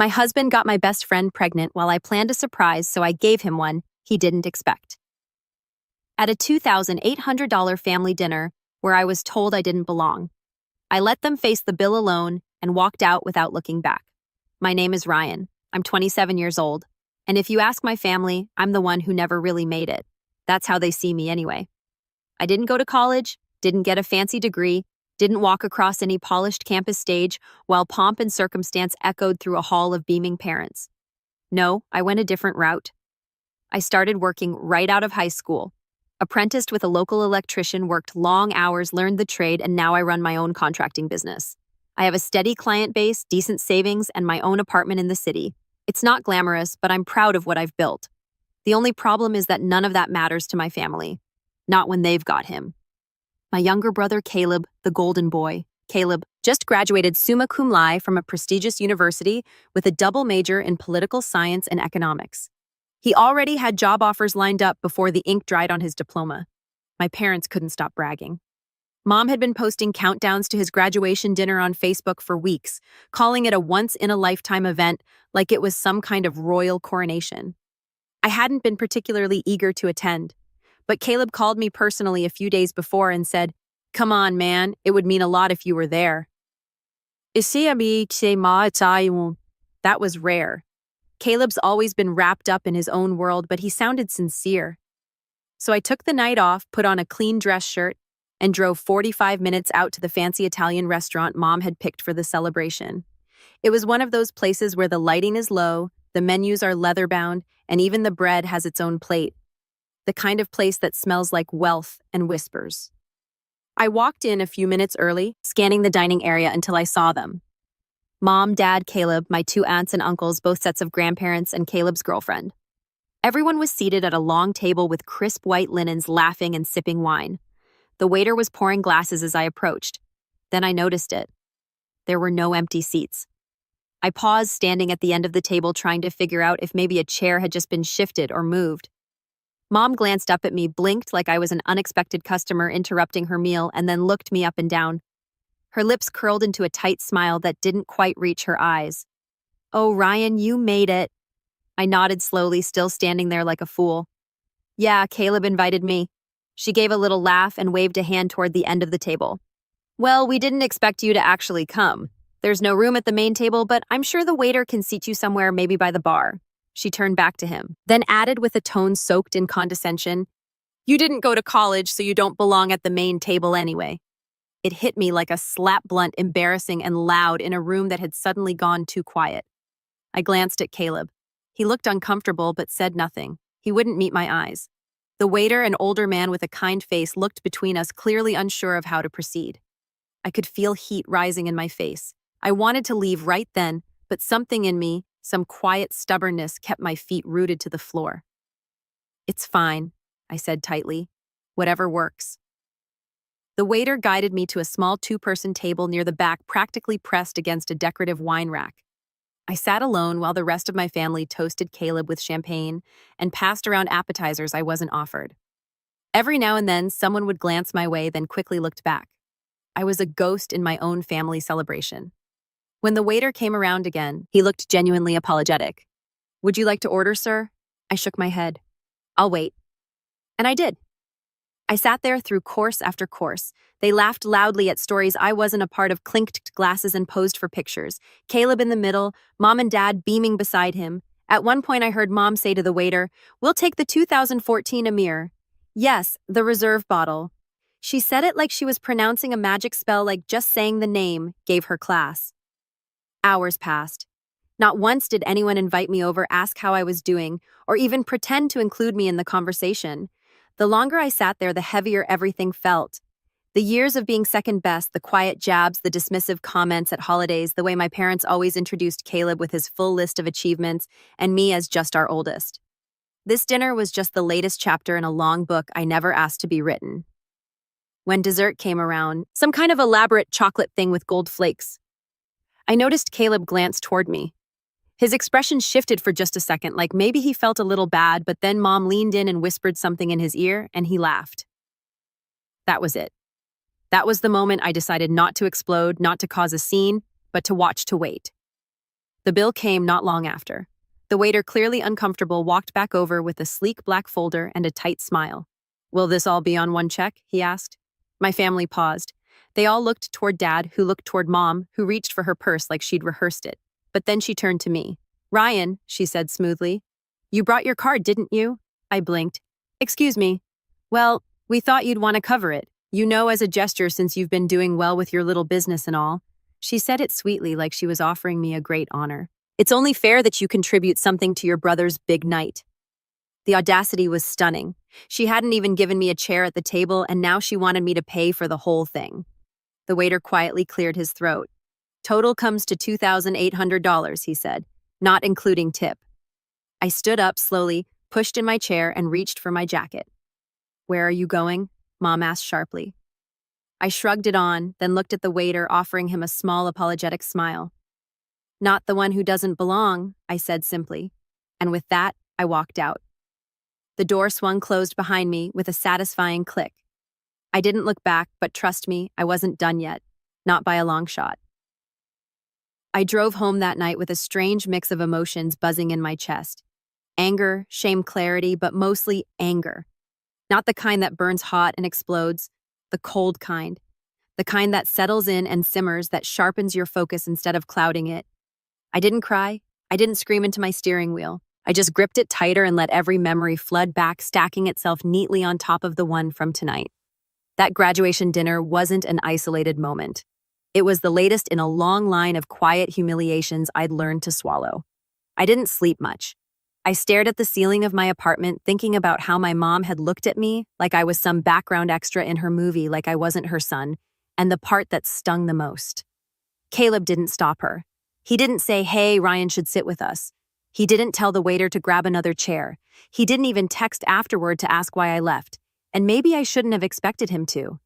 My husband got my best friend pregnant while I planned a surprise, so I gave him one he didn't expect. At a $2,800 family dinner where I was told I didn't belong, I let them face the bill alone and walked out without looking back. My name is Ryan. I'm 27 years old. And if you ask my family, I'm the one who never really made it. That's how they see me anyway. I didn't go to college, didn't get a fancy degree, didn't walk across any polished campus stage while pomp and circumstance echoed through a hall of beaming parents. No, I went a different route. I started working right out of high school. Apprenticed with a local electrician, worked long hours, learned the trade, and now I run my own contracting business. I have a steady client base, decent savings, and my own apartment in the city. It's not glamorous, but I'm proud of what I've built. The only problem is that none of that matters to my family. Not when they've got him. My younger brother, Caleb, the golden boy. Caleb just graduated summa cum laude from a prestigious university with a double major in political science and economics. He already had job offers lined up before the ink dried on his diploma. My parents couldn't stop bragging. Mom had been posting countdowns to his graduation dinner on Facebook for weeks, calling it a once-in-a-lifetime event like it was some kind of royal coronation. I hadn't been particularly eager to attend, but Caleb called me personally a few days before and said, "Come on, man, it would mean a lot if you were there." That was rare. Caleb's always been wrapped up in his own world, but he sounded sincere. So I took the night off, put on a clean dress shirt, and drove 45 minutes out to the fancy Italian restaurant Mom had picked for the celebration. It was one of those places where the lighting is low, the menus are leather-bound, and even the bread has its own plate. The kind of place that smells like wealth and whispers. I walked in a few minutes early, scanning the dining area until I saw them. Mom, Dad, Caleb, my two aunts and uncles, both sets of grandparents, and Caleb's girlfriend. Everyone was seated at a long table with crisp white linens, laughing and sipping wine. The waiter was pouring glasses as I approached. Then I noticed it. There were no empty seats. I paused, standing at the end of the table, trying to figure out if maybe a chair had just been shifted or moved. Mom glanced up at me, blinked like I was an unexpected customer interrupting her meal, and then looked me up and down. Her lips curled into a tight smile that didn't quite reach her eyes. "Oh, Ryan, you made it." I nodded slowly, still standing there like a fool. "Yeah, Caleb invited me." She gave a little laugh and waved a hand toward the end of the table. "Well, we didn't expect you to actually come. There's no room at the main table, but I'm sure the waiter can seat you somewhere, maybe by the bar." She turned back to him, then added with a tone soaked in condescension, "You didn't go to college, so you don't belong at the main table anyway." It hit me like a slap blunt, embarrassing and loud in a room that had suddenly gone too quiet. I glanced at Caleb. He looked uncomfortable but said nothing. He wouldn't meet my eyes. The waiter, an older man with a kind face, looked between us, clearly unsure of how to proceed. I could feel heat rising in my face. I wanted to leave right then, but something in me, some quiet stubbornness, kept my feet rooted to the floor. "It's fine," I said tightly. "Whatever works." The waiter guided me to a small two-person table near the back, practically pressed against a decorative wine rack. I sat alone while the rest of my family toasted Caleb with champagne and passed around appetizers I wasn't offered. Every now and then, someone would glance my way, then quickly looked back. I was a ghost in my own family celebration. When the waiter came around again, he looked genuinely apologetic. "Would you like to order, sir?" I shook my head. "I'll wait." And I did. I sat there through course after course. They laughed loudly at stories I wasn't a part of, clinked glasses and posed for pictures. Caleb in the middle, Mom and Dad beaming beside him. At one point I heard Mom say to the waiter, "We'll take the 2014 Amir." Yes, the reserve bottle. She said it like she was pronouncing a magic spell, like just saying the name gave her class. Hours passed. Not once did anyone invite me over, ask how I was doing, or even pretend to include me in the conversation. The longer I sat there, the heavier everything felt. The years of being second best, the quiet jabs, the dismissive comments at holidays, the way my parents always introduced Caleb with his full list of achievements, and me as just our oldest. This dinner was just the latest chapter in a long book I never asked to be written. When dessert came around, some kind of elaborate chocolate thing with gold flakes, I noticed Caleb glance toward me. His expression shifted for just a second, like maybe he felt a little bad, but then Mom leaned in and whispered something in his ear, and he laughed. That was it. That was the moment I decided not to explode, not to cause a scene, but to watch, to wait. The bill came not long after. The waiter, clearly uncomfortable, walked back over with a sleek black folder and a tight smile. "Will this all be on one check?" he asked. My family paused. They all looked toward Dad, who looked toward Mom, who reached for her purse like she'd rehearsed it. But then she turned to me. "Ryan," she said smoothly. "You brought your card, didn't you?" I blinked. "Excuse me." "Well, we thought you'd want to cover it. You know, as a gesture, since you've been doing well with your little business and all." She said it sweetly, like she was offering me a great honor. "It's only fair that you contribute something to your brother's big night." The audacity was stunning. She hadn't even given me a chair at the table, and now she wanted me to pay for the whole thing. The waiter quietly cleared his throat. "Total comes to $2,800, he said, "not including tip." I stood up slowly, pushed in my chair, and reached for my jacket. "Where are you going?" Mom asked sharply. I shrugged it on, then looked at the waiter, offering him a small, apologetic smile. "Not the one who doesn't belong," I said simply. And with that, I walked out. The door swung closed behind me with a satisfying click. I didn't look back, but trust me, I wasn't done yet. Not by a long shot. I drove home that night with a strange mix of emotions buzzing in my chest. Anger, shame, clarity, but mostly anger. Not the kind that burns hot and explodes, the cold kind. The kind that settles in and simmers, that sharpens your focus instead of clouding it. I didn't cry. I didn't scream into my steering wheel. I just gripped it tighter and let every memory flood back, stacking itself neatly on top of the one from tonight. That graduation dinner wasn't an isolated moment. It was the latest in a long line of quiet humiliations I'd learned to swallow. I didn't sleep much. I stared at the ceiling of my apartment, thinking about how my mom had looked at me like I was some background extra in her movie, like I wasn't her son, and the part that stung the most. Caleb didn't stop her. He didn't say, "Hey, Ryan should sit with us." He didn't tell the waiter to grab another chair. He didn't even text afterward to ask why I left. And maybe I shouldn't have expected him to.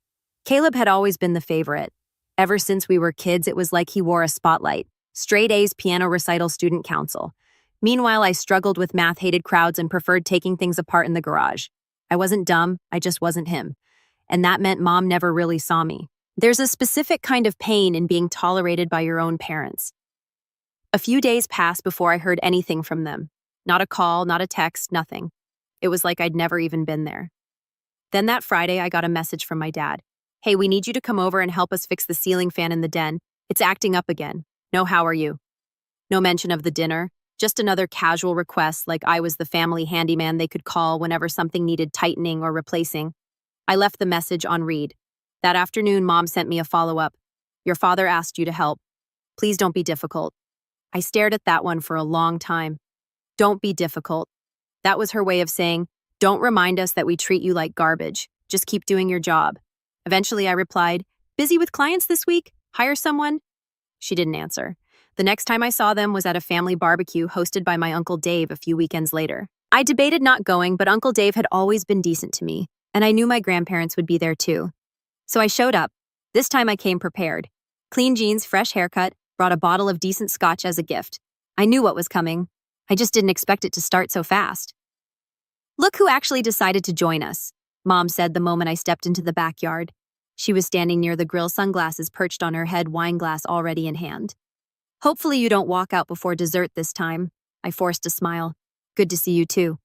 Caleb had always been the favorite. Ever since we were kids, it was like he wore a spotlight. Straight A's, piano recital, student council. Meanwhile, I struggled with math-hated crowds and preferred taking things apart in the garage. I wasn't dumb, I just wasn't him. And that meant Mom never really saw me. There's a specific kind of pain in being tolerated by your own parents. A few days passed before I heard anything from them. Not a call, not a text, nothing. It was like I'd never even been there. Then that Friday, I got a message from my dad. "Hey, we need you to come over and help us fix the ceiling fan in the den. It's acting up again. No, how are you?" No mention of the dinner, just another casual request, like I was the family handyman they could call whenever something needed tightening or replacing. I left the message on read. That afternoon, Mom sent me a follow-up. "Your father asked you to help. Please don't be difficult." I stared at that one for a long time. Don't be difficult. That was her way of saying, don't remind us that we treat you like garbage. Just keep doing your job. Eventually, I replied, "Busy with clients this week? Hire someone?" She didn't answer. The next time I saw them was at a family barbecue hosted by my Uncle Dave a few weekends later. I debated not going, but Uncle Dave had always been decent to me, and I knew my grandparents would be there too. So I showed up. This time I came prepared. Clean jeans, fresh haircut, brought a bottle of decent scotch as a gift. I knew what was coming. I just didn't expect it to start so fast. "Look who actually decided to join us," Mom said the moment I stepped into the backyard. She was standing near the grill, sunglasses perched on her head, wine glass already in hand. "Hopefully you don't walk out before dessert this time." I forced a smile. "Good to see you too."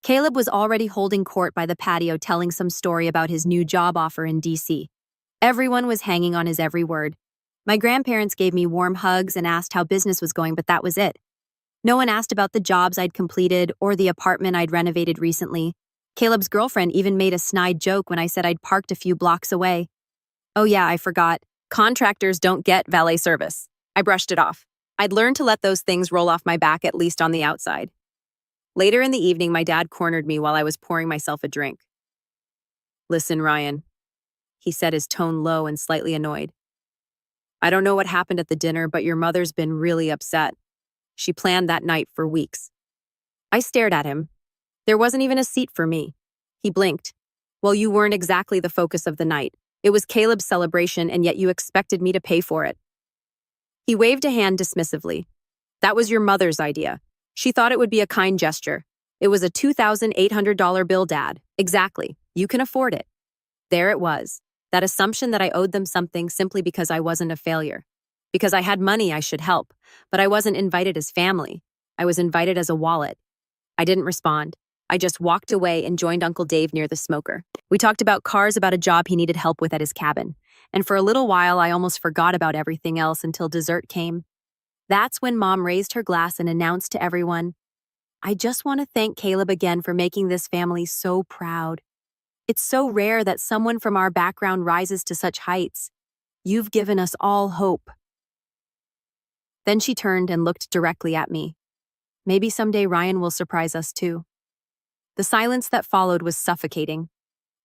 Caleb was already holding court by the patio, telling some story about his new job offer in DC. Everyone was hanging on his every word. My grandparents gave me warm hugs and asked how business was going, but that was it. No one asked about the jobs I'd completed or the apartment I'd renovated recently. Caleb's girlfriend even made a snide joke when I said I'd parked a few blocks away. "Oh yeah, I forgot. Contractors don't get valet service." I brushed it off. I'd learned to let those things roll off my back, at least on the outside. Later in the evening, my dad cornered me while I was pouring myself a drink. "Listen, Ryan," he said, his tone low and slightly annoyed. "I don't know what happened at the dinner, but your mother's been really upset. She planned that night for weeks." I stared at him. There wasn't even a seat for me. He blinked. "Well, you weren't exactly the focus of the night. It was Caleb's celebration, and yet you expected me to pay for it." He waved a hand dismissively. "That was your mother's idea. She thought it would be a kind gesture. It was a $2,800 bill, Dad. Exactly. You can afford it." There it was. That assumption that I owed them something simply because I wasn't a failure. Because I had money, I should help, but I wasn't invited as family. I was invited as a wallet. I didn't respond. I just walked away and joined Uncle Dave near the smoker. We talked about cars, about a job he needed help with at his cabin. And for a little while, I almost forgot about everything else until dessert came. That's when Mom raised her glass and announced to everyone, "I just want to thank Caleb again for making this family so proud. It's so rare that someone from our background rises to such heights. You've given us all hope." Then she turned and looked directly at me. Maybe someday Ryan will surprise us too. The silence that followed was suffocating.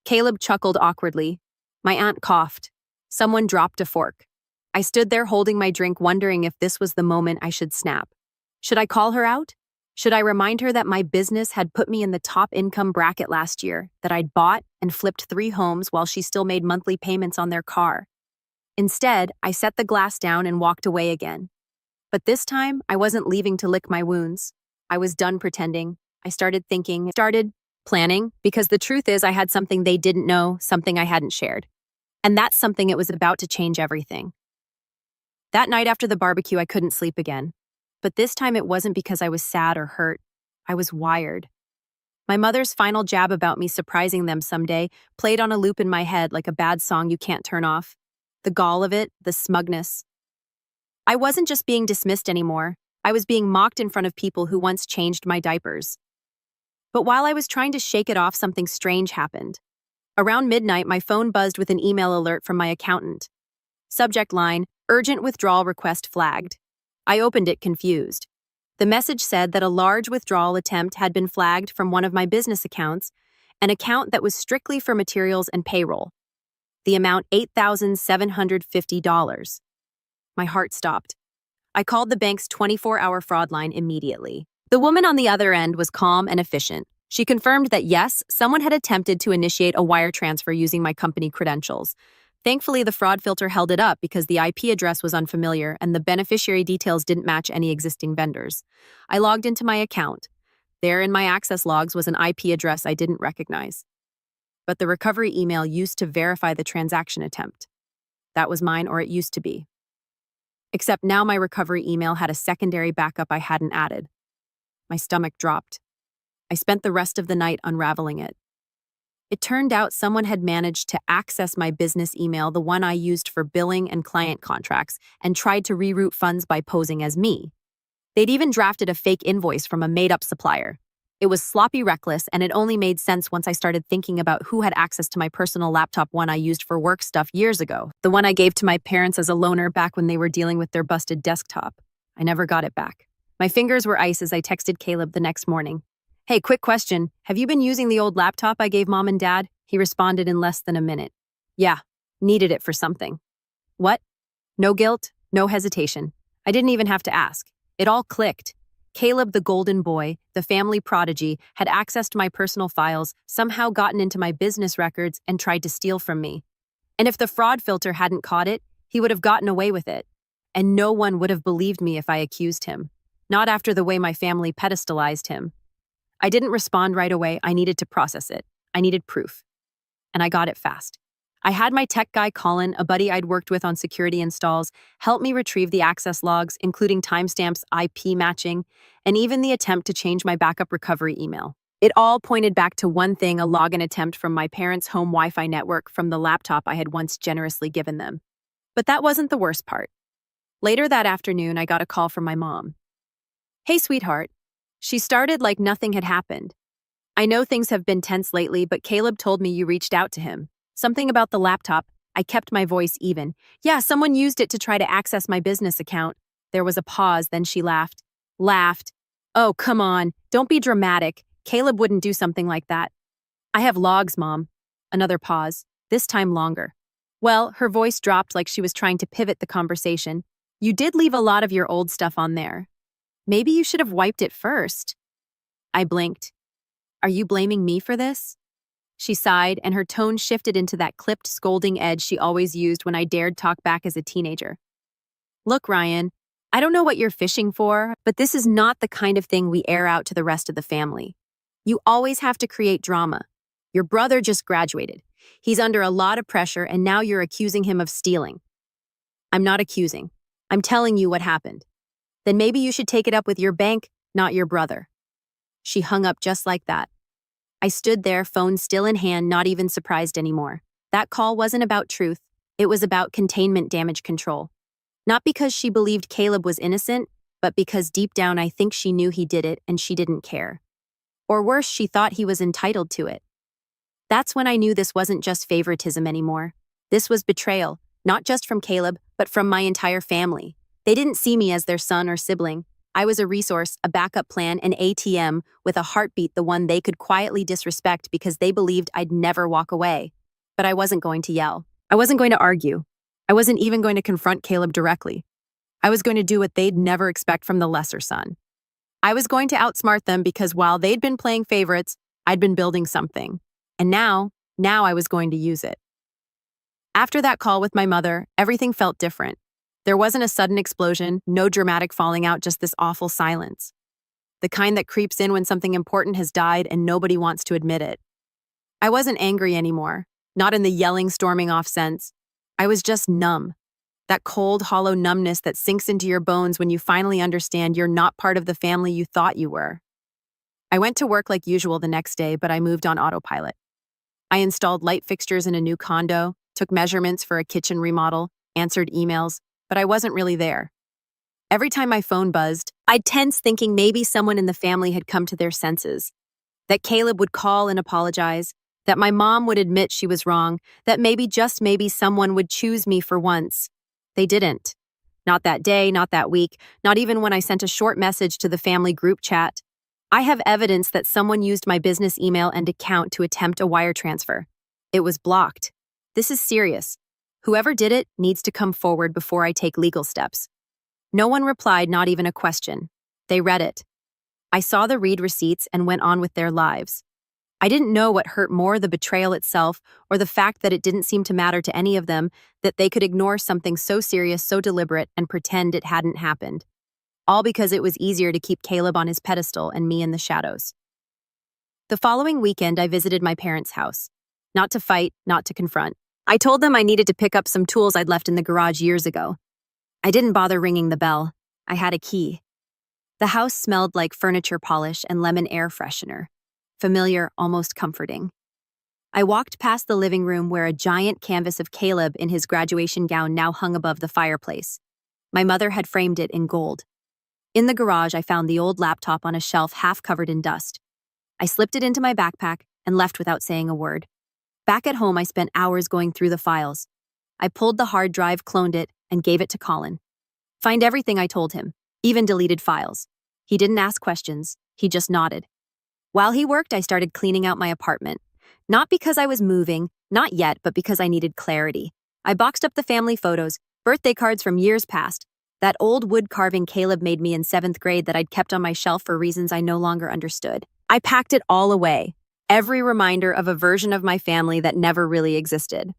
Caleb chuckled awkwardly. My aunt coughed. Someone dropped a fork. I stood there holding my drink, wondering if this was the moment I should snap. Should I call her out? Should I remind her that my business had put me in the top income bracket last year, that I'd bought and flipped 3 homes while she still made monthly payments on their car? Instead, I set the glass down and walked away again. But this time, I wasn't leaving to lick my wounds. I was done pretending. I started thinking, started planning, because the truth is I had something they didn't know, something I hadn't shared. And that's something it was about to change everything. That night after the barbecue, I couldn't sleep again. But this time it wasn't because I was sad or hurt. I was wired. My mother's final jab about me surprising them someday played on a loop in my head like a bad song you can't turn off. The gall of it, the smugness. I wasn't just being dismissed anymore. I was being mocked in front of people who once changed my diapers. But while I was trying to shake it off, something strange happened. Around midnight, my phone buzzed with an email alert from my accountant. Subject line, "Urgent withdrawal request flagged." I opened it confused. The message said that a large withdrawal attempt had been flagged from one of my business accounts, an account that was strictly for materials and payroll. The amount $8,750. My heart stopped. I called the bank's 24-hour fraud line immediately. The woman on the other end was calm and efficient. She confirmed that yes, someone had attempted to initiate a wire transfer using my company credentials. Thankfully, the fraud filter held it up because the IP address was unfamiliar and the beneficiary details didn't match any existing vendors. I logged into my account. There in my access logs was an IP address I didn't recognize. But the recovery email used to verify the transaction attempt. That was mine, or it used to be. Except now my recovery email had a secondary backup I hadn't added. My stomach dropped. I spent the rest of the night unraveling it. It turned out someone had managed to access my business email, the one I used for billing and client contracts, and tried to reroute funds by posing as me. They'd even drafted a fake invoice from a made-up supplier. It was sloppy, reckless, and it only made sense once I started thinking about who had access to my personal laptop, one I used for work stuff years ago, the one I gave to my parents as a loaner back when they were dealing with their busted desktop. I never got it back. My fingers were ice as I texted Caleb the next morning. "Hey, quick question. Have you been using the old laptop I gave Mom and Dad?" He responded in less than a minute. "Yeah, needed it for something." What? No guilt, no hesitation. I didn't even have to ask. It all clicked. Caleb, the golden boy, the family prodigy, had accessed my personal files, somehow gotten into my business records, and tried to steal from me. And if the fraud filter hadn't caught it, he would have gotten away with it. And no one would have believed me if I accused him. Not after the way my family pedestalized him. I didn't respond right away. I needed to process it. I needed proof. And I got it fast. I had my tech guy, Colin, a buddy I'd worked with on security installs, help me retrieve the access logs, including timestamps, IP matching, and even the attempt to change my backup recovery email. It all pointed back to one thing: a login attempt from my parents' home Wi-Fi network from the laptop I had once generously given them. But that wasn't the worst part. Later that afternoon, I got a call from my mom. "Hey, sweetheart." She started like nothing had happened. "I know things have been tense lately, but Caleb told me you reached out to him. Something about the laptop." I kept my voice even. "Yeah, someone used it to try to access my business account." There was a pause, then she laughed. "Oh, come on. Don't be dramatic. Caleb wouldn't do something like that." "I have logs, Mom." Another pause, this time longer. "Well," her voice dropped like she was trying to pivot the conversation. "You did leave a lot of your old stuff on there. Maybe you should have wiped it first." I blinked. "Are you blaming me for this?" She sighed, and her tone shifted into that clipped, scolding edge she always used when I dared talk back as a teenager. "Look, Ryan, I don't know what you're fishing for, but this is not the kind of thing we air out to the rest of the family. You always have to create drama. Your brother just graduated. He's under a lot of pressure, and now you're accusing him of stealing." "I'm not accusing. I'm telling you what happened. Then maybe you should take it up with your bank, not your brother." She hung up just like that. I stood there, phone still in hand, not even surprised anymore. That call wasn't about truth. It was about containment damage control. Not because she believed Caleb was innocent, but because deep down I think she knew he did it and she didn't care. Or worse, she thought he was entitled to it. That's when I knew this wasn't just favoritism anymore. This was betrayal, not just from Caleb, but from my entire family. They didn't see me as their son or sibling. I was a resource, a backup plan, an ATM, with a heartbeat, the one they could quietly disrespect because they believed I'd never walk away. But I wasn't going to yell. I wasn't going to argue. I wasn't even going to confront Caleb directly. I was going to do what they'd never expect from the lesser son. I was going to outsmart them because while they'd been playing favorites, I'd been building something. And now I was going to use it. After that call with my mother, everything felt different. There wasn't a sudden explosion, no dramatic falling out, just this awful silence. The kind that creeps in when something important has died and nobody wants to admit it. I wasn't angry anymore, not in the yelling, storming off sense. I was just numb. That cold, hollow numbness that sinks into your bones when you finally understand you're not part of the family you thought you were. I went to work like usual the next day, but I moved on autopilot. I installed light fixtures in a new condo, took measurements for a kitchen remodel, answered emails, but I wasn't really there. Every time my phone buzzed, I'd tense, thinking maybe someone in the family had come to their senses. That Caleb would call and apologize, that my mom would admit she was wrong, that maybe, just maybe, someone would choose me for once. They didn't. Not that day, not that week, not even when I sent a short message to the family group chat. I have evidence that someone used my business email and account to attempt a wire transfer. It was blocked. This is serious. Whoever did it needs to come forward before I take legal steps. No one replied, not even a question. They read it. I saw the read receipts and went on with their lives. I didn't know what hurt more, the betrayal itself, or the fact that it didn't seem to matter to any of them, that they could ignore something so serious, so deliberate, and pretend it hadn't happened. All because it was easier to keep Caleb on his pedestal and me in the shadows. The following weekend, I visited my parents' house. Not to fight, not to confront. I told them I needed to pick up some tools I'd left in the garage years ago. I didn't bother ringing the bell. I had a key. The house smelled like furniture polish and lemon air freshener. Familiar, almost comforting. I walked past the living room where a giant canvas of Caleb in his graduation gown now hung above the fireplace. My mother had framed it in gold. In the garage, I found the old laptop on a shelf half covered in dust. I slipped it into my backpack and left without saying a word. Back at home, I spent hours going through the files. I pulled the hard drive, cloned it, and gave it to Colin. Find everything, I told him, even deleted files. He didn't ask questions, he just nodded. While he worked, I started cleaning out my apartment. Not because I was moving, not yet, but because I needed clarity. I boxed up the family photos, birthday cards from years past, that old wood carving Caleb made me in 7th grade that I'd kept on my shelf for reasons I no longer understood. I packed it all away. Every reminder of a version of my family that never really existed.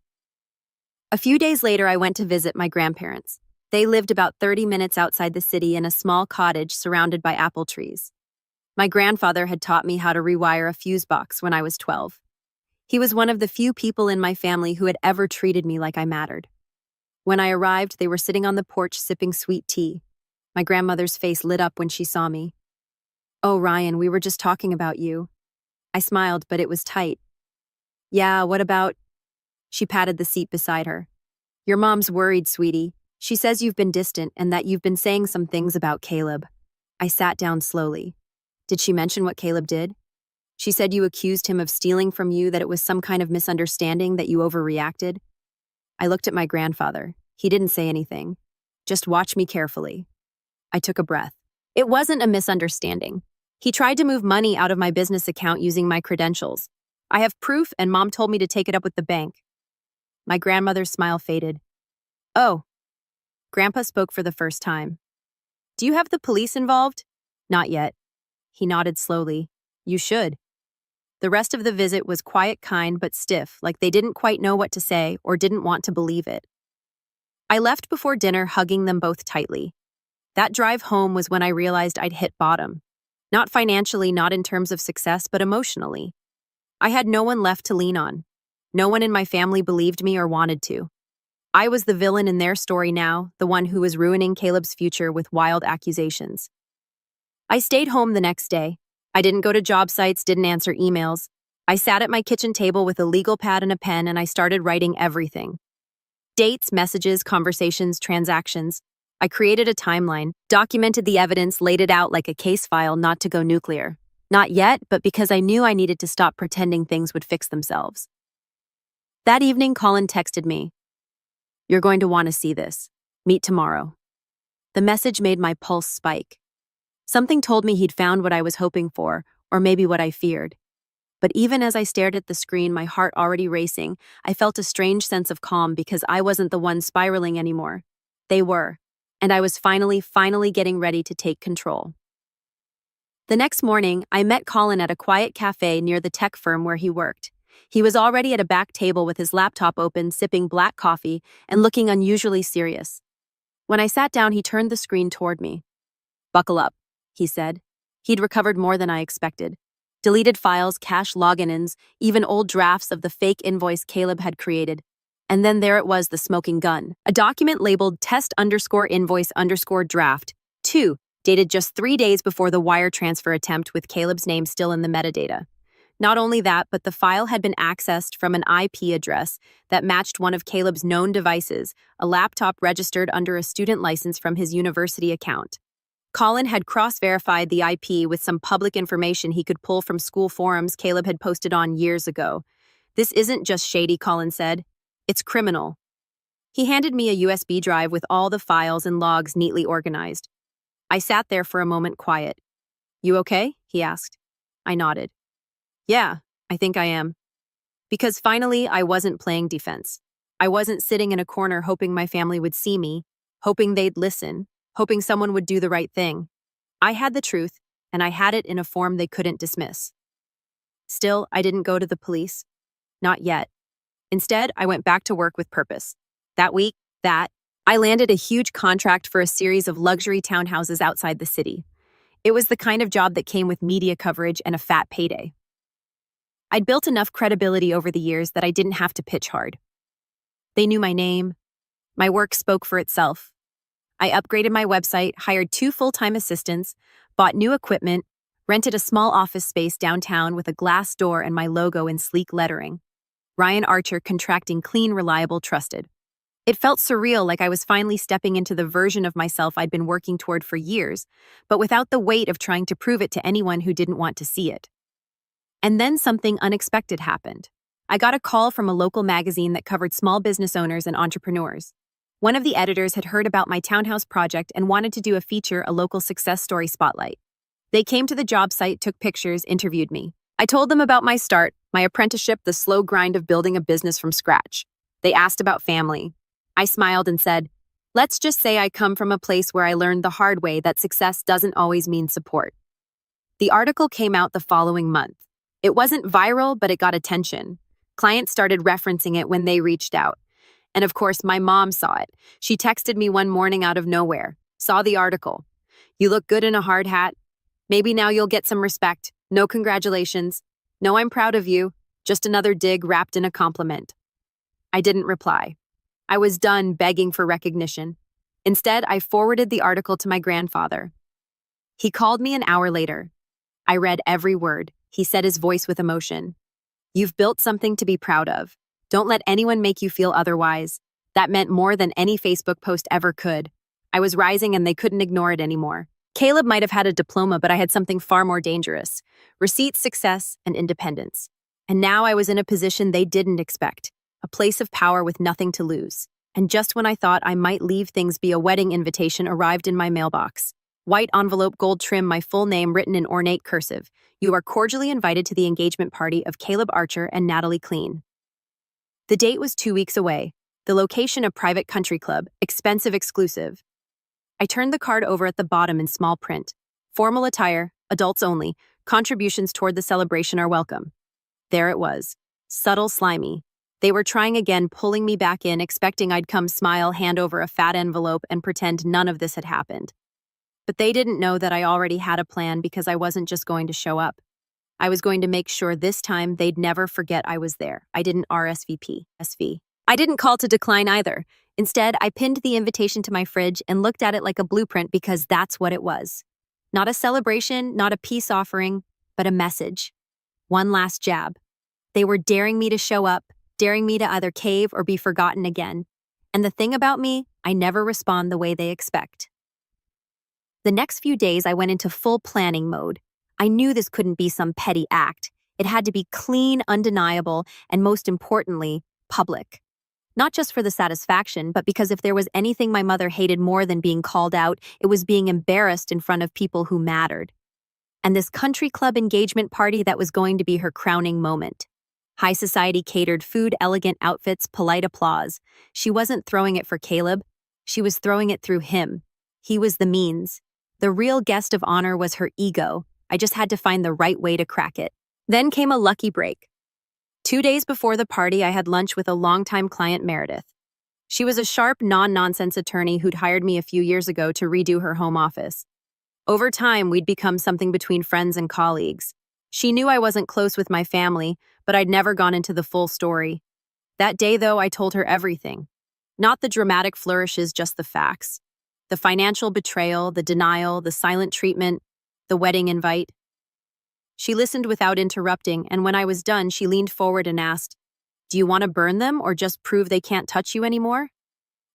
A few days later, I went to visit my grandparents. They lived about 30 minutes outside the city in a small cottage surrounded by apple trees. My grandfather had taught me how to rewire a fuse box when I was 12. He was one of the few people in my family who had ever treated me like I mattered. When I arrived, they were sitting on the porch sipping sweet tea. My grandmother's face lit up when she saw me. "Oh, Ryan, we were just talking about you." I smiled, but it was tight. "Yeah, what about?" She patted the seat beside her. "Your mom's worried, sweetie. She says you've been distant and that you've been saying some things about Caleb." I sat down slowly. "Did she mention what Caleb did?" "She said you accused him of stealing from you, that it was some kind of misunderstanding, that you overreacted." I looked at my grandfather. He didn't say anything. Just watched me carefully. I took a breath. It wasn't a misunderstanding. He tried to move money out of my business account using my credentials. I have proof, and Mom told me to take it up with the bank. My grandmother's smile faded. "Oh." Grandpa spoke for the first time. "Do you have the police involved?" "Not yet." He nodded slowly. "You should." The rest of the visit was quiet, kind, but stiff, like they didn't quite know what to say or didn't want to believe it. I left before dinner, hugging them both tightly. That drive home was when I realized I'd hit bottom. Not financially, not in terms of success, but emotionally. I had no one left to lean on. No one in my family believed me or wanted to. I was the villain in their story now, the one who was ruining Caleb's future with wild accusations. I stayed home the next day. I didn't go to job sites, didn't answer emails. I sat at my kitchen table with a legal pad and a pen, and I started writing everything. Dates, messages, conversations, transactions. I created a timeline, documented the evidence, laid it out like a case file, not to go nuclear. Not yet, but because I knew I needed to stop pretending things would fix themselves. That evening, Colin texted me. "You're going to want to see this. Meet tomorrow." The message made my pulse spike. Something told me he'd found what I was hoping for, or maybe what I feared. But even as I stared at the screen, my heart already racing, I felt a strange sense of calm because I wasn't the one spiraling anymore. They were. And I was finally getting ready to take control. The next morning, I met Colin at a quiet cafe near the tech firm where he worked. He was already at a back table with his laptop open, sipping black coffee and looking unusually serious. When I sat down, he turned the screen toward me. "Buckle up," he said. He'd recovered more than I expected. Deleted files, cache login-ins, even old drafts of the fake invoice Caleb had created. And then there it was, the smoking gun. A document labeled test_invoice_draft 2, dated just 3 days before the wire transfer attempt with Caleb's name still in the metadata. Not only that, but the file had been accessed from an IP address that matched one of Caleb's known devices, a laptop registered under a student license from his university account. Colin had cross-verified the IP with some public information he could pull from school forums Caleb had posted on years ago. "This isn't just shady," Colin said. "It's criminal." He handed me a USB drive with all the files and logs neatly organized. I sat there for a moment quiet. "You okay?" he asked. I nodded. "Yeah, I think I am." Because finally, I wasn't playing defense. I wasn't sitting in a corner hoping my family would see me, hoping they'd listen, hoping someone would do the right thing. I had the truth, and I had it in a form they couldn't dismiss. Still, I didn't go to the police. Not yet. Instead, I went back to work with purpose. That week, I landed a huge contract for a series of luxury townhouses outside the city. It was the kind of job that came with media coverage and a fat payday. I'd built enough credibility over the years that I didn't have to pitch hard. They knew my name. My work spoke for itself. I upgraded my website, hired 2 full-time assistants, bought new equipment, rented a small office space downtown with a glass door and my logo in sleek lettering. Ryan Archer, contracting, clean, reliable, trusted. It felt surreal, like I was finally stepping into the version of myself I'd been working toward for years, but without the weight of trying to prove it to anyone who didn't want to see it. And then something unexpected happened. I got a call from a local magazine that covered small business owners and entrepreneurs. One of the editors had heard about my townhouse project and wanted to do a feature, a local success story spotlight. They came to the job site, took pictures, interviewed me. I told them about my start, my apprenticeship, the slow grind of building a business from scratch. They asked about family. I smiled and said, "Let's just say I come from a place where I learned the hard way that success doesn't always mean support." The article came out the following month. It wasn't viral, but it got attention. Clients started referencing it when they reached out. And of course, my mom saw it. She texted me one morning out of nowhere. "Saw the article. You look good in a hard hat. Maybe now you'll get some respect. No congratulations. No, I'm proud of you. Just another dig wrapped in a compliment." I didn't reply. I was done begging for recognition. Instead, I forwarded the article to my grandfather. He called me an hour later. I read every word. He said, his voice with emotion, "You've built something to be proud of. Don't let anyone make you feel otherwise." That meant more than any Facebook post ever could. I was rising and they couldn't ignore it anymore. Caleb might have had a diploma, but I had something far more dangerous: receipts, success, and independence. And now I was in a position they didn't expect, a place of power with nothing to lose. And just when I thought I might leave things be, a wedding invitation arrived in my mailbox. White envelope, gold trim, my full name written in ornate cursive. "You are cordially invited to the engagement party of Caleb Archer and Natalie Clean." The date was 2 weeks away. The location, a private country club, expensive, exclusive. I turned the card over. At the bottom in small print: "Formal attire, adults only. Contributions toward the celebration are welcome." There it was. Subtle, slimy. They were trying again, pulling me back in, expecting I'd come smile, hand over a fat envelope, and pretend none of this had happened. But they didn't know that I already had a plan, because I wasn't just going to show up. I was going to make sure this time they'd never forget I was there. I didn't RSVP. I didn't call to decline either. Instead, I pinned the invitation to my fridge and looked at it like a blueprint because that's what it was. Not a celebration, not a peace offering, but a message. One last jab. They were daring me to show up, daring me to either cave or be forgotten again. And the thing about me, I never respond the way they expect. The next few days, I went into full planning mode. I knew this couldn't be some petty act. It had to be clean, undeniable, and most importantly, public. Not just for the satisfaction, but because if there was anything my mother hated more than being called out, it was being embarrassed in front of people who mattered. And this country club engagement party that was going to be her crowning moment. High society catered food, elegant outfits, polite applause. She wasn't throwing it for Caleb. She was throwing it through him. He was the means. The real guest of honor was her ego. I just had to find the right way to crack it. Then came a lucky break. 2 days before the party, I had lunch with a longtime client, Meredith. She was a sharp, non-nonsense attorney who'd hired me a few years ago to redo her home office. Over time, we'd become something between friends and colleagues. She knew I wasn't close with my family, but I'd never gone into the full story. That day, though, I told her everything. Not the dramatic flourishes, just the facts. The financial betrayal, the denial, the silent treatment, the wedding invite. She listened without interrupting, and when I was done, she leaned forward and asked, "Do you want to burn them or just prove they can't touch you anymore?"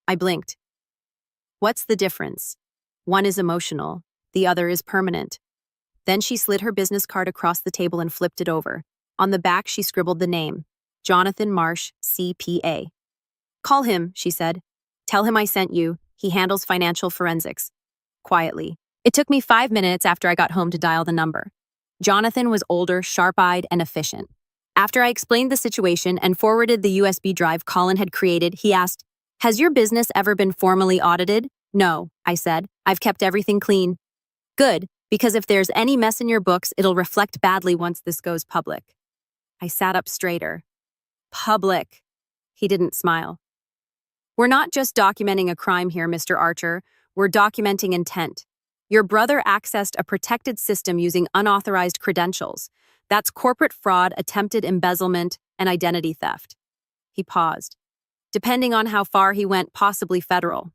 I blinked. What's the difference? One is emotional, the other is permanent. Then she slid her business card across the table and flipped it over. On the back, she scribbled the name, Jonathan Marsh, CPA. "Call him," she said. "Tell him I sent you. He handles financial forensics." Quietly. It took me 5 minutes after I got home to dial the number. Jonathan was older, sharp-eyed, and efficient. After I explained the situation and forwarded the USB drive Colin had created, he asked, "Has your business ever been formally audited?" "No," I said. "I've kept everything clean." "Good, because if there's any mess in your books, it'll reflect badly once this goes public." I sat up straighter. Public. He didn't smile. "We're not just documenting a crime here, Mr. Archer. We're documenting intent. Your brother accessed a protected system using unauthorized credentials. That's corporate fraud, attempted embezzlement, and identity theft." He paused. "Depending on how far he went, possibly federal."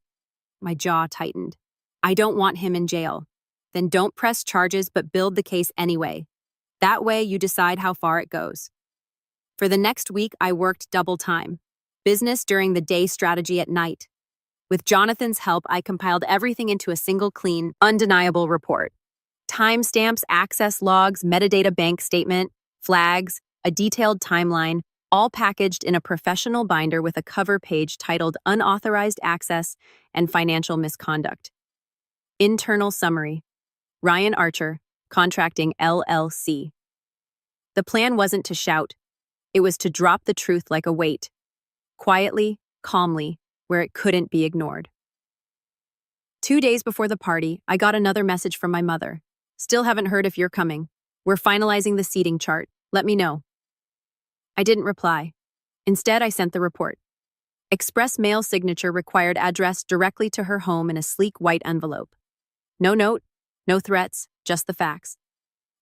My jaw tightened. "I don't want him in jail." "Then don't press charges, but build the case anyway. That way you decide how far it goes." For the next week, I worked double time. Business during the day, strategy at night. With Jonathan's help, I compiled everything into a single clean, undeniable report. Timestamps, access logs, metadata bank statement, flags, a detailed timeline, all packaged in a professional binder with a cover page titled Unauthorized Access and Financial Misconduct. Internal summary. Ryan Archer, Contracting LLC. The plan wasn't to shout. It was to drop the truth like a weight. Quietly, calmly, where it couldn't be ignored. 2 days before the party, I got another message from my mother. "Still haven't heard if you're coming. We're finalizing the seating chart. Let me know." I didn't reply. Instead, I sent the report. Express mail signature required addressed directly to her home in a sleek white envelope. No note, no threats, just the facts.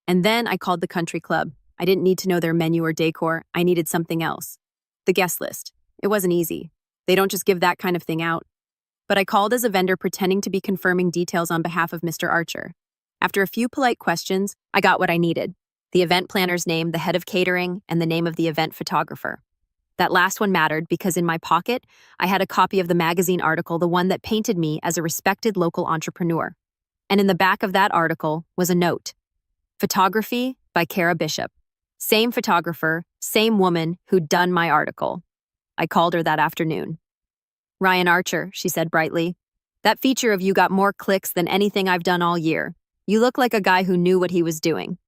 And then I called the country club. I didn't need to know their menu or decor. I needed something else. The guest list. It wasn't easy. They don't just give that kind of thing out. But I called as a vendor pretending to be confirming details on behalf of Mr. Archer. After a few polite questions, I got what I needed. The event planner's name, the head of catering, and the name of the event photographer. That last one mattered because in my pocket, I had a copy of the magazine article, the one that painted me as a respected local entrepreneur. And in the back of that article was a note. Photography by Kara Bishop. Same photographer, same woman who'd done my article. I called her that afternoon. "Ryan Archer," she said brightly. "That feature of you got more clicks than anything I've done all year. You look like a guy who knew what he was doing."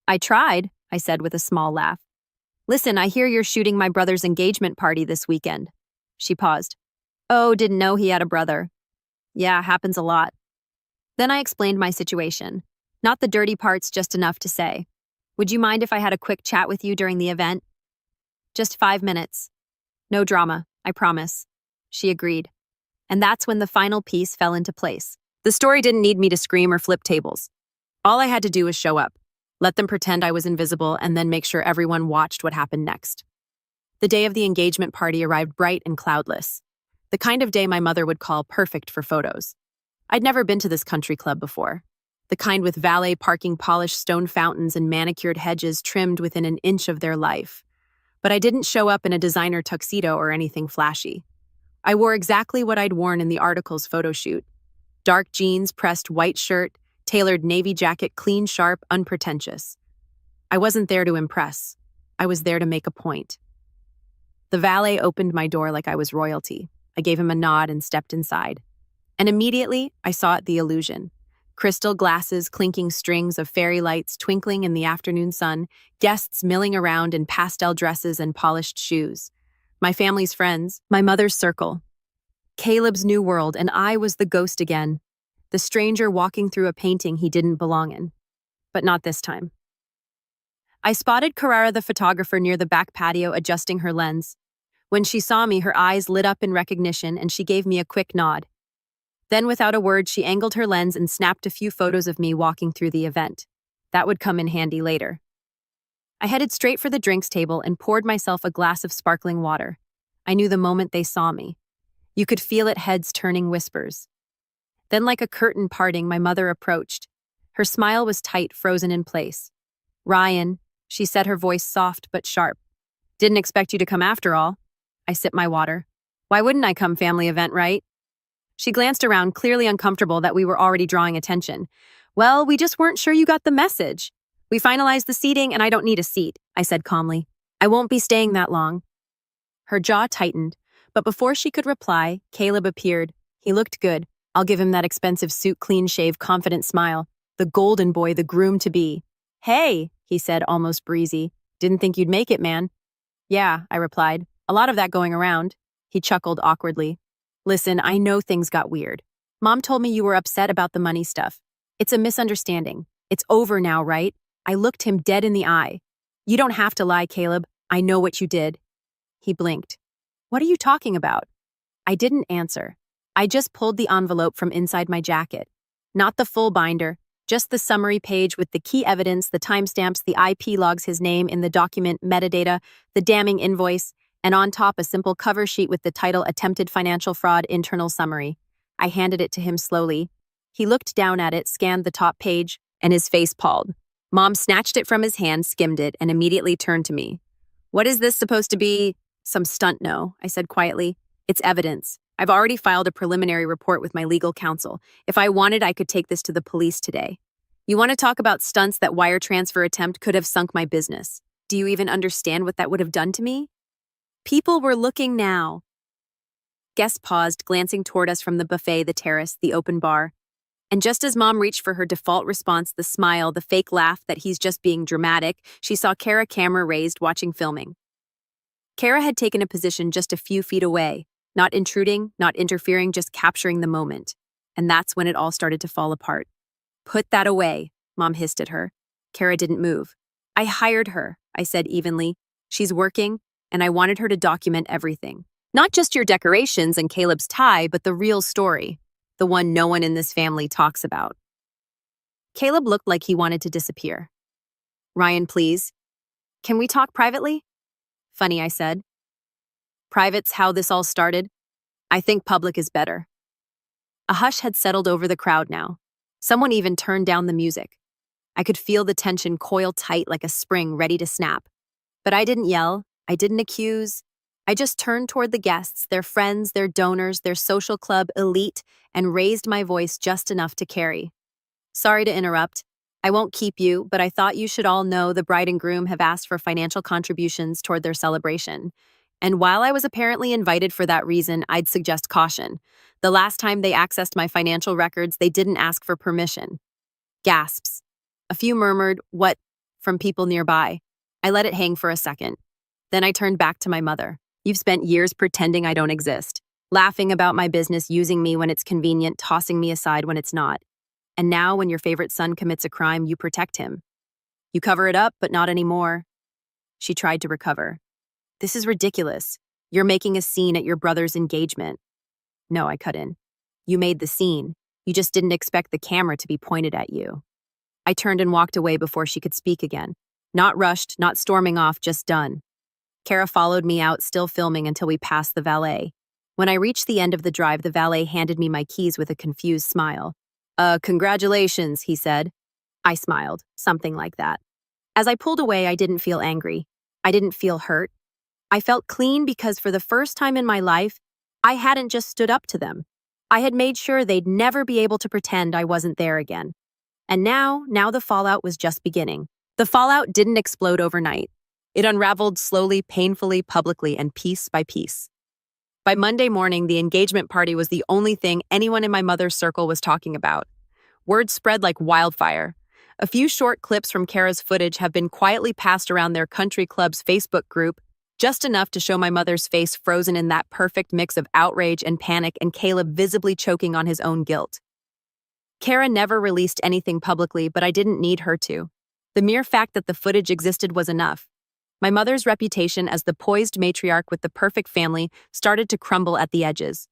"I tried," I said with a small laugh. "Listen, I hear you're shooting my brother's engagement party this weekend." She paused. "Oh, didn't know he had a brother." "Yeah, happens a lot." Then I explained my situation. Not the dirty parts, just enough to say, "Would you mind if I had a quick chat with you during the event?" "Just 5 minutes. No drama, I promise." She agreed. And that's when the final piece fell into place. The story didn't need me to scream or flip tables. All I had to do was show up, let them pretend I was invisible, and then make sure everyone watched what happened next. The day of the engagement party arrived bright and cloudless. The kind of day my mother would call perfect for photos. I'd never been to this country club before. The kind with valet parking, polished stone fountains, and manicured hedges trimmed within an inch of their life. But I didn't show up in a designer tuxedo or anything flashy. I wore exactly what I'd worn in the article's photo shoot. Dark jeans, pressed white shirt, tailored navy jacket, clean, sharp, unpretentious. I wasn't there to impress. I was there to make a point. The valet opened my door like I was royalty. I gave him a nod and stepped inside. And immediately, I saw the illusion. Crystal glasses, clinking strings of fairy lights twinkling in the afternoon sun, guests milling around in pastel dresses and polished shoes. My family's friends, my mother's circle. Caleb's new world, and I was the ghost again. The stranger walking through a painting he didn't belong in. But not this time. I spotted Carrara the photographer near the back patio adjusting her lens. When she saw me, her eyes lit up in recognition and she gave me a quick nod. Then, without a word, she angled her lens and snapped a few photos of me walking through the event. That would come in handy later. I headed straight for the drinks table and poured myself a glass of sparkling water. I knew the moment they saw me. You could feel it, heads turning, whispers. Then, like a curtain parting, my mother approached. Her smile was tight, frozen in place. "Ryan," she said, her voice soft but sharp. "Didn't expect you to come after all." I sipped my water. "Why wouldn't I come? Family event, right?" She glanced around, clearly uncomfortable that we were already drawing attention. "Well, we just weren't sure you got the message. We finalized the seating and I don't need a seat," I said calmly. "I won't be staying that long." Her jaw tightened, but before she could reply, Caleb appeared. He looked good. I'll give him that expensive suit, clean shave, confident smile. The golden boy, the groom-to-be. "Hey," he said, almost breezy. "Didn't think you'd make it, man." "Yeah," I replied. "A lot of that going around." He chuckled awkwardly. "Listen, I know things got weird. Mom told me you were upset about the money stuff. It's a misunderstanding. It's over now, right?" I looked him dead in the eye. "You don't have to lie, Caleb. I know what you did." He blinked. "What are you talking about?" I didn't answer. I just pulled the envelope from inside my jacket. Not the full binder, just the summary page with the key evidence, the timestamps, the IP logs, his name in the document, metadata, the damning invoice, and on top a simple cover sheet with the title Attempted Financial Fraud Internal Summary. I handed it to him slowly. He looked down at it, scanned the top page, and his face palled. Mom snatched it from his hand, skimmed it, and immediately turned to me. "What is this supposed to be?" "Some stunt, no," I said quietly. "It's evidence. I've already filed a preliminary report with my legal counsel. If I wanted, I could take this to the police today. You want to talk about stunts? That wire transfer attempt could have sunk my business. Do you even understand what that would have done to me?" People were looking now. Guests paused, glancing toward us from the buffet, the terrace, the open bar. And just as Mom reached for her default response, the smile, the fake laugh that he's just being dramatic, she saw Kara, camera raised, watching filming. Kara had taken a position just a few feet away, not intruding, not interfering, just capturing the moment. And that's when it all started to fall apart. "Put that away," Mom hissed at her. Kara didn't move. "I hired her," I said evenly. "She's working, and I wanted her to document everything. Not just your decorations and Caleb's tie, but the real story. The one no one in this family talks about." Caleb looked like he wanted to disappear. "Ryan, please. Can we talk privately?" "Funny," I said. "Private's how this all started. I think public is better." A hush had settled over the crowd now. Someone even turned down the music. I could feel the tension coil tight like a spring ready to snap. But I didn't yell. I didn't accuse. I just turned toward the guests, their friends, their donors, their social club elite, and raised my voice just enough to carry. "Sorry to interrupt. I won't keep you, but I thought you should all know the bride and groom have asked for financial contributions toward their celebration. And while I was apparently invited for that reason, I'd suggest caution. The last time they accessed my financial records, they didn't ask for permission." Gasps. A few murmured, "What?" from people nearby. I let it hang for a second. Then I turned back to my mother. "You've spent years pretending I don't exist, laughing about my business, using me when it's convenient, tossing me aside when it's not. And now when your favorite son commits a crime, you protect him. You cover it up, but not anymore." She tried to recover. "This is ridiculous. You're making a scene at your brother's engagement." "No," I cut in. "You made the scene. You just didn't expect the camera to be pointed at you." I turned and walked away before she could speak again. Not rushed, not storming off, just done. Kara followed me out, still filming until we passed the valet. When I reached the end of the drive, the valet handed me my keys with a confused smile. Congratulations, he said. I smiled, something like that. As I pulled away, I didn't feel angry. I didn't feel hurt. I felt clean because for the first time in my life, I hadn't just stood up to them. I had made sure they'd never be able to pretend I wasn't there again. And now the fallout was just beginning. The fallout didn't explode overnight. It unraveled slowly, painfully, publicly, and piece by piece. By Monday morning, the engagement party was the only thing anyone in my mother's circle was talking about. Word spread like wildfire. A few short clips from Kara's footage have been quietly passed around their country club's Facebook group, just enough to show my mother's face frozen in that perfect mix of outrage and panic and Caleb visibly choking on his own guilt. Kara never released anything publicly, but I didn't need her to. The mere fact that the footage existed was enough. My mother's reputation as the poised matriarch with the perfect family started to crumble at the edges.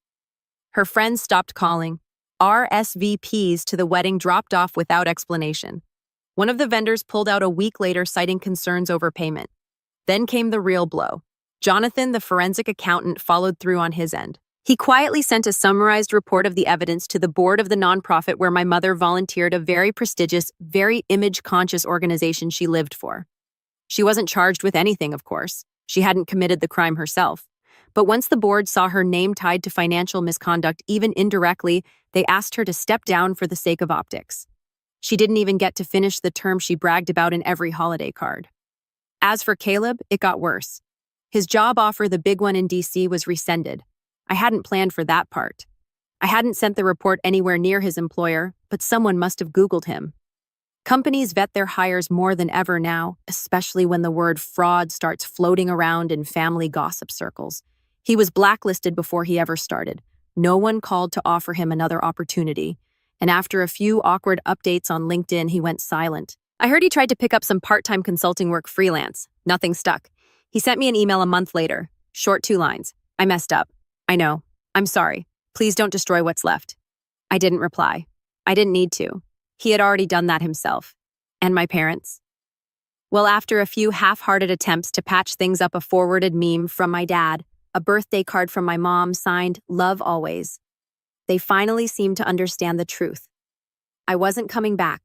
Her friends stopped calling. RSVPs to the wedding dropped off without explanation. One of the vendors pulled out a week later, citing concerns over payment. Then came the real blow. Jonathan, the forensic accountant, followed through on his end. He quietly sent a summarized report of the evidence to the board of the nonprofit where my mother volunteered, a very prestigious, very image-conscious organization she lived for. She wasn't charged with anything, of course. She hadn't committed the crime herself. But once the board saw her name tied to financial misconduct, even indirectly, they asked her to step down for the sake of optics. She didn't even get to finish the term she bragged about in every holiday card. As for Caleb, it got worse. His job offer, the big one in DC, was rescinded. I hadn't planned for that part. I hadn't sent the report anywhere near his employer, but someone must have Googled him. Companies vet their hires more than ever now, especially when the word fraud starts floating around in family gossip circles. He was blacklisted before he ever started. No one called to offer him another opportunity. And after a few awkward updates on LinkedIn, he went silent. I heard he tried to pick up some part-time consulting work freelance. Nothing stuck. He sent me an email a month later. Short 2 lines. I messed up. I know. I'm sorry. Please don't destroy what's left. I didn't reply. I didn't need to. He had already done that himself. And my parents? Well, after a few half-hearted attempts to patch things up, a forwarded meme from my dad, a birthday card from my mom signed, "Love Always," they finally seemed to understand the truth. I wasn't coming back.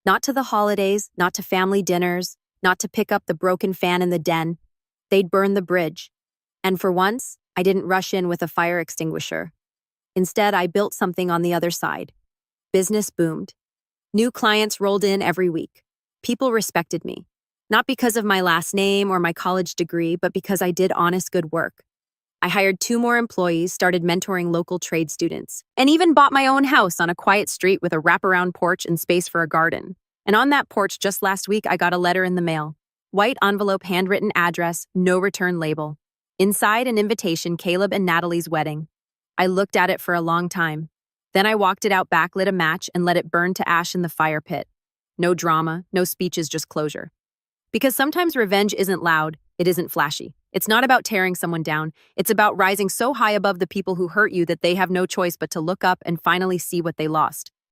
Not to the holidays, not to family dinners, not to pick up the broken fan in the den. They'd burn the bridge. And for once, I didn't rush in with a fire extinguisher. Instead, I built something on the other side. Business boomed. New clients rolled in every week. People respected me. Not because of my last name or my college degree, but because I did honest good work. I hired 2 more employees, started mentoring local trade students, and even bought my own house on a quiet street with a wraparound porch and space for a garden. And on that porch just last week, I got a letter in the mail. White envelope, handwritten address, no return label. Inside, an invitation, Caleb and Natalie's wedding. I looked at it for a long time. Then I walked it out back, lit a match, and let it burn to ash in the fire pit. No drama, no speeches, just closure. Because sometimes revenge isn't loud, it isn't flashy. It's not about tearing someone down. It's about rising so high above the people who hurt you that they have no choice but to look up and finally see what they lost.